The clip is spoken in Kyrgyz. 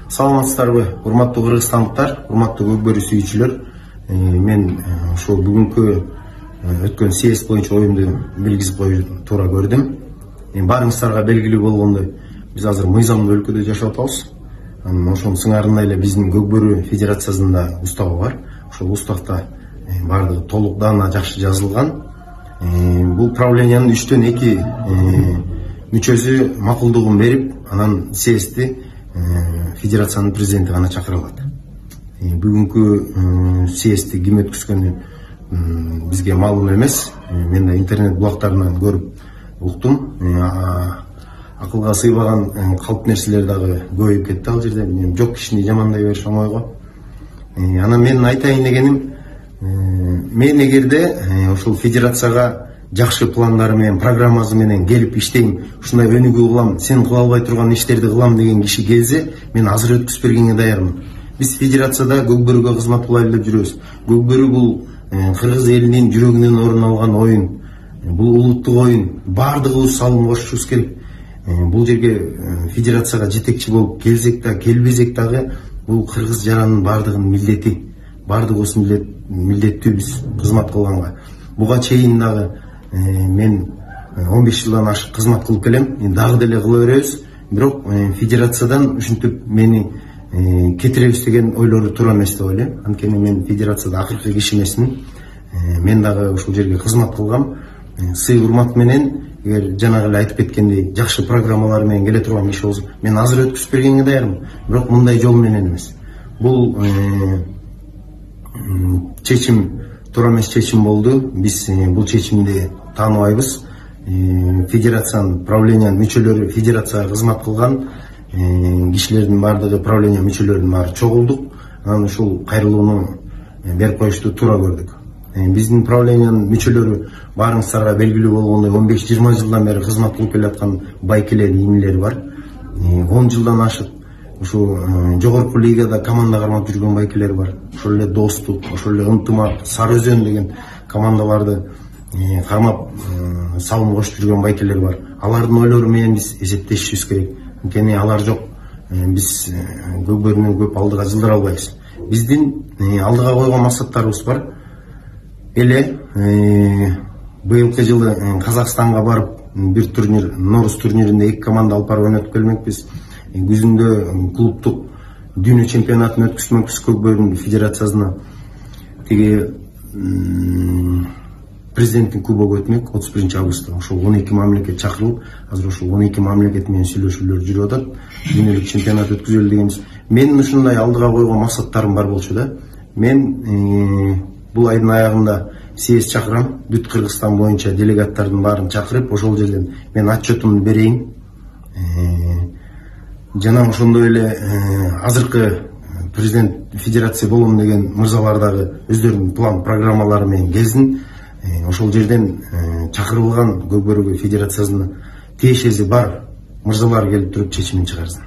Саламатсыздарбы, урматтуу кыргызстандыктар, урматтуу көкбөрү сүйүүчүлөр. Мен ошол бүгүнкү өткөн съезд боюнча оюмду белгизип коюуну туура көрдүм. Баарыңыздарга белгилүү болгондой, биз азыр мыйзамдуу өлкөдө жашап атабыз. Ошонун сыңарында эле биздин Көкбөрү Федерациясында уставы бар. Ошол уставда баардыгы толук даана жакшы жазылган. Бул правлениянын 3/2 мүчөсү макулдугун берип, анан съездди федерациянын президенти гана чакыра алат. Бүгүнкү съездди ким өткүзгөнү бизге маалым эмес. Мен да интернет булактарынан көрүп уктум. Акылга сыйбаган калп нерселер дагы көбөйүп кетти ал жерде. Жок кишини жамандай бериш оңой го. Анан мен айтайын дегеним, мен эгерде ошол федерацияга жакшы пландары менен, программасы менен келип иштейм, ушундай өнүгүү кылам, сен кыла албай турган иштерди кылам деген киши келсе, мен азыр өткүзүп бергенге даярмын. Биз федерацияда Көкбөрүгө кызмат кылайлы деп жүрөбүз. Көкбөрү бул кыргыз элинин жүрөгүнөн орун алган оюн. Бул улуттук оюн. Бардыгыбыз салым кошушубуз керек. Бул жерге федерацияга жетекчи болуп келсек да, келбесек дагы, бул кыргыз жаранын бардыгынын милдети. Бардыгыбыз милдеттүүбүз кызмат кылганга. Буга чейин дагы мен 15 жылдан ашык кызмат кылып келем. Дагы деле кыла беребиз. Бирок федерациядан ушинтип мени кетиребиз деген ойлору туура эмес деп ойлойм. Анткени мен федерацияда акыркы киши эмесмин. Мен дагы ушул жерге кызмат кылгам. Сый урмат менен, эгер жанагы эле айтып кеткендей, жакшы программалар менен келе турган киши болсо, мен азыр өткүзүп бергенге даярмын. Бирок мындай жол менен эмес. Бул чечим туура эмес чечим болду. Биз бул чечимди тааныбайбыз. Федерациянын, правлениянын мүчөлөрү, федерацияга кызмат кылган кишилердин бардыгы, правления мүчөлөрүнүн баары чогулдук. Анан ушул кайрылууну берип коюшту туура көрдүк. Биздин правлениянын мүчөлөрү баарыңыздарга белгилүү болгондой 15-20 жылдан бери кызмат кылып келаткан байкелер, ийнелер бар. 10 жылдан ашык ушу жогорку лигада команда кармап жүргөн байкелер бар. Ошол эле Достук, ошол эле Ынтымак, Сары Өзөн деген командаларды кармап салым кошуп жүргөн байкелер бар. Алардын ойлору менен биз эсептешишибиз керек. Анткени алар жок, биз Көкбөрүнү көп алдыга жылдыра албайбыз. Биздин алдыга койгон максаттарыбыз бар. Эле быйылкы жылы Казакстанга барып, бир турнир, Норус турниринде 2 команда алып барып ойнотуп келмекпиз. Күзүндө клубтук дүйнө чемпионатын өткүзмөкпүз Көкбөрү Федерациясына. Тиги президенттин кубогу өтмөк 31 августта. Ошол 12 мамлекет чакырылып, азыр ошол 12 мамлекет менен сүйлөшүүлөр жүрүп атат. Дүйнөлүк чемпионат өткүзөлү дегенбиз. Менин ушундай алдыга койгон максаттарым бар болчу да. Мен бул айдын аягында съезд чакырам. Бүт Кыргызстан боюнча делегаттардын баарын чакырып, ошол жерден мен отчетумду берейин. Жана ошондой эле азыркы президент федерация болом деген мырзалар дагы өздөрүнүн план программалары менен келсин. Ошол жерден чакырылган Көкбөрү Федерациясына тиешеси бар мырзалар келип туруп чечимин чыгарсын.